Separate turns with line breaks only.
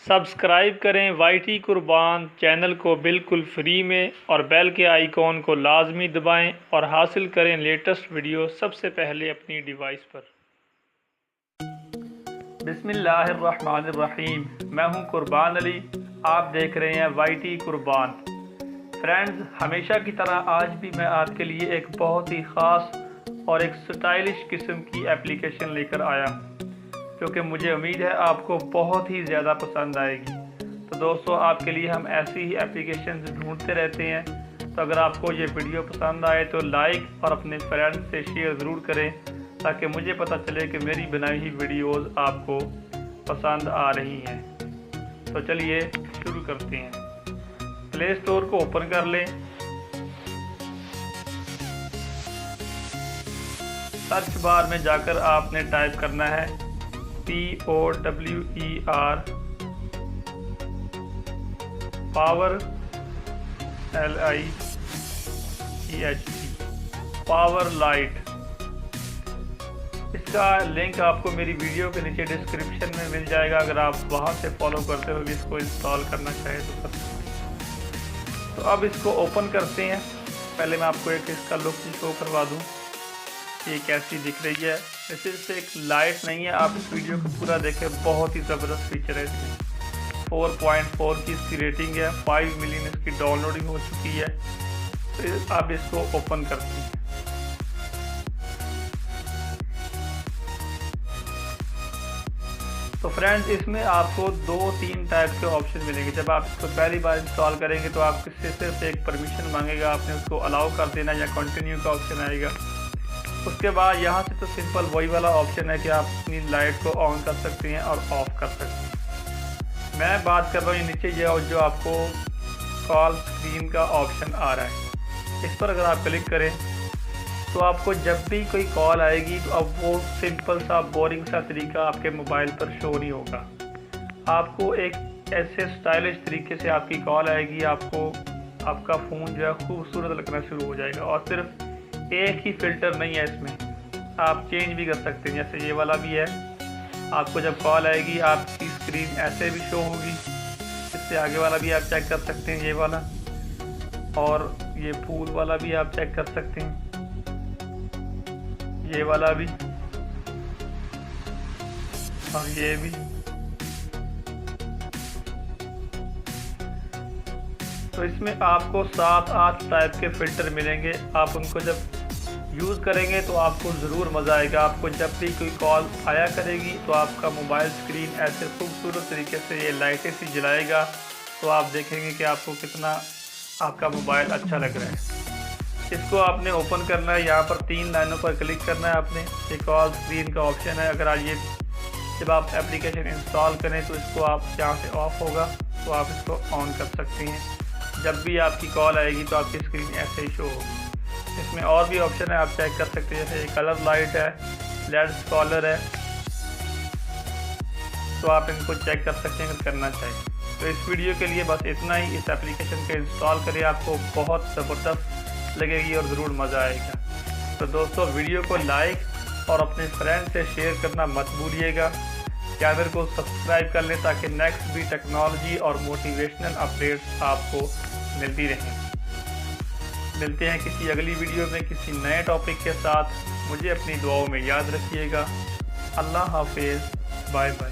Subscribe करें YT कुर्बान channel को बिल्कुल फ्री में और बेल के आइकॉन को लाजमी दबाएं और हासिल करें लेटेस्ट वीडियो सबसे पहले अपनी डिवाइस पर। बिस्मिल्लाहिर्रहमानिर्रहीम। मैं हूं कुर्बान अली, आप देख रहे हैं वाईटी कुर्बान। फ्रेंड्स, हमेशा की तरह आज भी मैं आपके लिए एक बहुत ही ख़ास और एक स्टाइलिश किस्म की एप्लीकेशन लेकर आया हूं, जो कि मुझे उम्मीद है आपको बहुत ही ज़्यादा पसंद आएगी। तो दोस्तों, आपके लिए हम ऐसी ही एप्लीकेशन ढूंढते रहते हैं। तो अगर आपको ये वीडियो पसंद आए तो लाइक और अपने फ्रेंड्स से शेयर ज़रूर करें, ताकि मुझे पता चले कि मेरी बनाई हुई वीडियोज़ आपको पसंद आ रही हैं। तो चलिए शुरू करते हैं। प्ले स्टोर को ओपन कर लें। सर्च बार में जाकर आपने टाइप करना है POWER power LIGHT power light. इसका लिंक आपको मेरी वीडियो के नीचे डिस्क्रिप्शन में मिल जाएगा। अगर आप वहां से फॉलो करते हुए इसको इंस्टॉल करना चाहें तो कर सकते हैं। तो अब इसको ओपन करते हैं। पहले मैं आपको एक इसका लुक शो करवा दूं, ये कैसी दिख रही है। वैसे इससे एक लाइट नहीं है, आप इस वीडियो को पूरा देखें, बहुत ही ज़बरदस्त फीचर है इसकी। 4.4 की इसकी रेटिंग है, 5 मिलियन इसकी डाउनलोडिंग हो चुकी है। तो आप इसको ओपन करते हैं। तो फ्रेंड्स, इसमें आपको 2-3 टाइप के ऑप्शन मिलेंगे। जब आप इसको पहली बार इंस्टॉल करेंगे तो आप किससे सिर्फ एक परमिशन मांगेगा, आपने उसको अलाउ कर देना या कंटिन्यू का ऑप्शन आएगा। उसके बाद यहाँ से तो सिंपल वही वाला ऑप्शन है कि आप अपनी लाइट को ऑन कर सकते हैं और ऑफ कर सकते हैं। मैं बात कर रहा हूँ नीचे जो आपको कॉल स्क्रीन का ऑप्शन आ रहा है, इस पर अगर आप क्लिक करें तो आपको जब भी कोई कॉल आएगी तो अब वो सिंपल सा बोरिंग सा तरीका आपके मोबाइल पर शो नहीं होगा। आपको एक ऐसे स्टाइलिश तरीके से आपकी कॉल आएगी, आपको आपका फ़ोन जो है खूबसूरत लगना शुरू हो जाएगा। और सिर्फ एक ही फ़िल्टर नहीं है, इसमें आप चेंज भी कर सकते हैं। जैसे ये वाला भी है, आपको जब कॉल आएगी आपकी स्क्रीन ऐसे भी शो होगी। इससे आगे वाला भी आप चेक कर सकते हैं, ये वाला, और ये फूल वाला भी आप चेक कर सकते हैं, ये वाला भी और ये भी। तो इसमें आपको 7-8 टाइप के फ़िल्टर मिलेंगे। आप उनको जब यूज़ करेंगे तो आपको ज़रूर मज़ा आएगा। आपको जब भी कोई कॉल आया करेगी तो आपका मोबाइल स्क्रीन ऐसे खूबसूरत तरीके से ये लाइटें सी जलाएगा, तो आप देखेंगे कि आपको कितना आपका मोबाइल अच्छा लग रहा है। इसको आपने ओपन करना है, यहाँ पर 3 लाइनों पर क्लिक करना है आपने। ये कॉल स्क्रीन का ऑप्शन है। अगर ये जब आप एप्लीकेशन इंस्टॉल करें तो इसको आप यहाँ से ऑफ होगा, तो आप इसको ऑन कर सकते हैं। जब भी आपकी कॉल आएगी तो आपकी स्क्रीन ऐसे ही शो होगी। इसमें और भी ऑप्शन है, आप चेक कर सकते हैं। जैसे ये कलर लाइट है, लेड स्कॉलर है, तो आप इनको चेक कर सकते हैं अगर करना चाहिए। तो इस वीडियो के लिए बस इतना ही। इस एप्लीकेशन को इंस्टॉल करें, आपको बहुत ज़बरदस्त लगेगी और ज़रूर मज़ा आएगा। तो दोस्तों, वीडियो को लाइक और अपने फ्रेंड से शेयर करना मत भूलिएगा। चैनल को सब्सक्राइब कर लें ताकि नेक्स्ट भी टेक्नोलॉजी और मोटिवेशनल अपडेट्स आपको मिलती रहें। मिलते हैं किसी अगली वीडियो में किसी नए टॉपिक के साथ। मुझे अपनी दुआओं में याद रखिएगा। अल्लाह हाफिज़, बाय बाय।